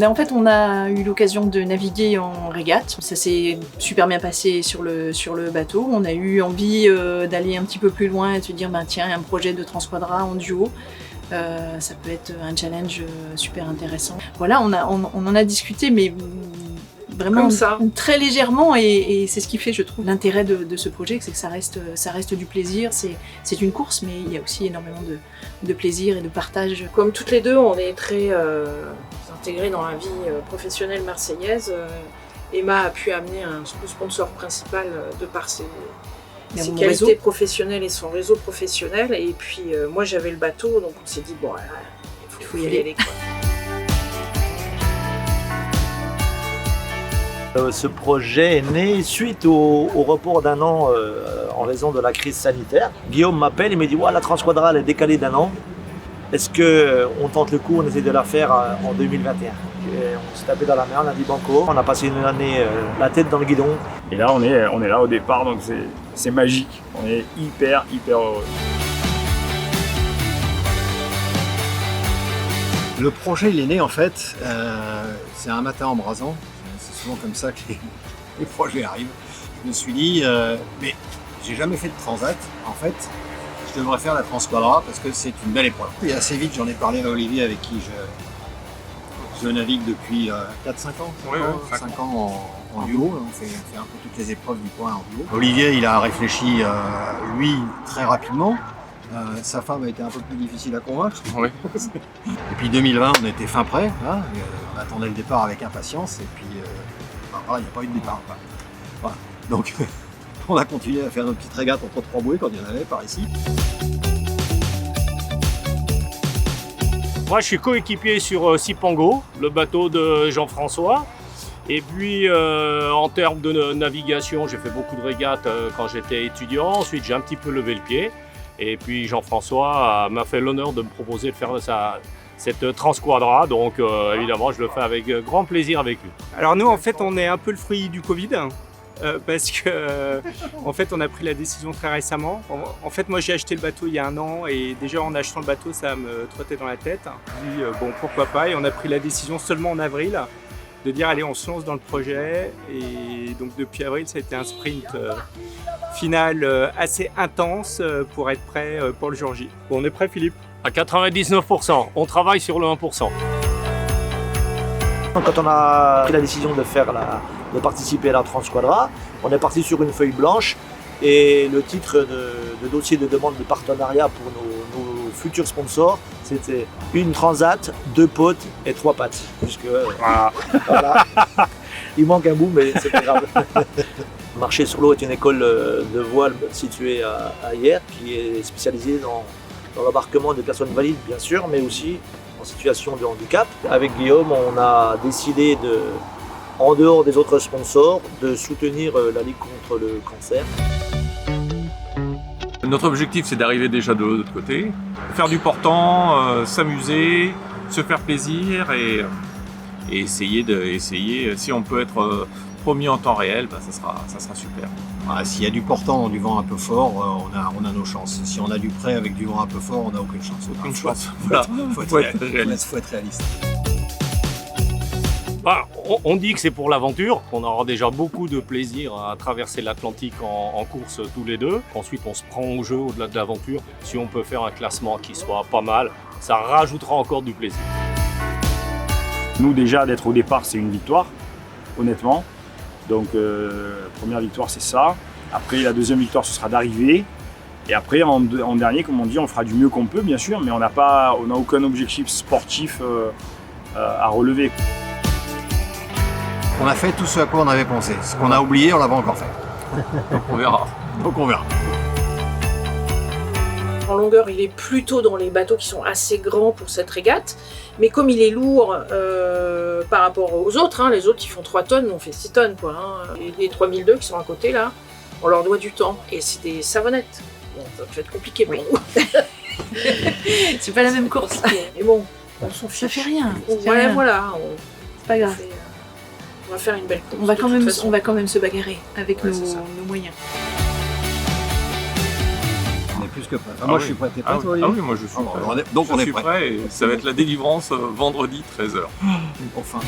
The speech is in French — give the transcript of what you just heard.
Là, en fait, on a eu l'occasion de naviguer en régate. Ça s'est super bien passé sur le bateau. On a eu envie d'aller un petit peu plus loin et de se dire, tiens, un projet de Transquadra en duo. Ça peut être un challenge super intéressant. Voilà, on en a discuté, mais vraiment très légèrement, et c'est ce qui fait, je trouve, l'intérêt de ce projet, c'est que ça reste du plaisir. C'est une course, mais il y a aussi énormément de plaisir et de partage. Comme toutes les deux, on est très intégrés dans la vie professionnelle marseillaise. Emma a pu amener un sponsor principal de par ses qualités professionnelles et son réseau professionnel. Et puis moi j'avais le bateau, donc on s'est dit bon, il faut y aller quoi. Ce projet est né suite au report d'1 an en raison de la crise sanitaire. Guillaume m'appelle, il me dit la Transquadra elle est décalée d'1 an. Est-ce qu'on tente le coup, on essaie de la faire en 2021? On s'est tapé dans la mer, on a dit banco. On a passé une année la tête dans le guidon. Et là on est là au départ, donc c'est magique. On est hyper heureux. Le projet il est né en fait, c'est un matin embrasant. C'est souvent comme ça que les projets arrivent. Je me suis dit, mais j'ai jamais fait de transat. En fait, je devrais faire la Transquadra parce que c'est une belle épreuve. Et assez vite, j'en ai parlé à Olivier avec qui je navigue depuis 4-5 ans. 5 ans en duo. On fait un peu toutes les épreuves du point en duo. Olivier, il a réfléchi, lui, très rapidement. Sa femme a été un peu plus difficile à convaincre. Oui. Et puis 2020, on était fin prêt. Hein, on attendait le départ avec impatience. Et puis, il n'y a pas eu de départ. Voilà. Donc, on a continué à faire nos petites régates entre 3 bouées quand il y en avait par ici. Moi, je suis coéquipier sur Sipango, le bateau de Jean-François. Et puis, en termes de navigation, j'ai fait beaucoup de régates quand j'étais étudiant. Ensuite, j'ai un petit peu levé le pied. Et puis, Jean-François m'a fait l'honneur de me proposer de faire cette Transquadra. Donc, évidemment, je le fais avec grand plaisir avec lui. Alors nous, en fait, on est un peu le fruit du Covid. Parce que en fait on a pris la décision très récemment. En fait moi j'ai acheté le bateau il y a 1 an et déjà en achetant le bateau ça me trottait dans la tête. Je me dis bon pourquoi pas, et on a pris la décision seulement en avril de dire allez on se lance dans le projet, et donc depuis avril ça a été un sprint final assez intense pour être prêt pour le jour J. Bon, on est prêt Philippe? À 99%, on travaille sur le 1%. Quand on a pris la décision de participer à la Transquadra, on est parti sur une feuille blanche, et le titre de dossier de demande de partenariat pour nos futurs sponsors, c'était une transat, 2 potes et 3 pattes. Puisque, voilà. Il manque un bout, mais c'est pas grave. Marché sur l'eau est une école de voile située à Hyères, qui est spécialisée dans l'embarquement de personnes valides, bien sûr, mais aussi en situation de handicap. Avec Guillaume, on a décidé en dehors des autres sponsors, de soutenir la Ligue contre le cancer. Notre objectif, c'est d'arriver déjà de l'autre côté, faire du portant, s'amuser, se faire plaisir et essayer, si on peut être premier en temps réel, ça sera super. S'il y a du portant, du vent un peu fort, on a nos chances. Si on a du prêt avec du vent un peu fort, on n'a aucune chance. Voilà. Faut être réaliste. On dit que c'est pour l'aventure, qu'on aura déjà beaucoup de plaisir à traverser l'Atlantique en course tous les deux. Ensuite, on se prend au jeu au-delà de l'aventure. Si on peut faire un classement qui soit pas mal, ça rajoutera encore du plaisir. Nous déjà, d'être au départ, c'est une victoire, honnêtement. Donc, première victoire, c'est ça. Après, la deuxième victoire, ce sera d'arriver. Et après, en dernier, comme on dit, on fera du mieux qu'on peut, bien sûr, mais on n'a aucun objectif sportif à relever. On a fait tout ce à quoi on avait pensé. Ce qu'on a oublié, on l'a pas encore fait. Donc on verra. En longueur, il est plutôt dans les bateaux qui sont assez grands pour cette régate, mais comme il est lourd par rapport aux autres, les autres qui font 3 tonnes, nous on fait 6 tonnes quoi. Les 3002 qui sont à côté là, on leur doit du temps, et c'est des savonnettes. Bon, ça peut être compliqué pour nous. C'est pas la même course. Mais bon, on s'en fiche. Ça fait rien. Voilà. C'est pas grave. On va faire une belle course. On va quand même se bagarrer avec nos moyens. On est plus plus que prêt. Enfin, Ah moi oui. je suis prêt, t'es Ah prêt oui. toi Ah Olivier oui, moi je suis Alors, prêt. donc on Je est suis prêt. prêt et ça va être la délivrance vendredi 13h. Enfin.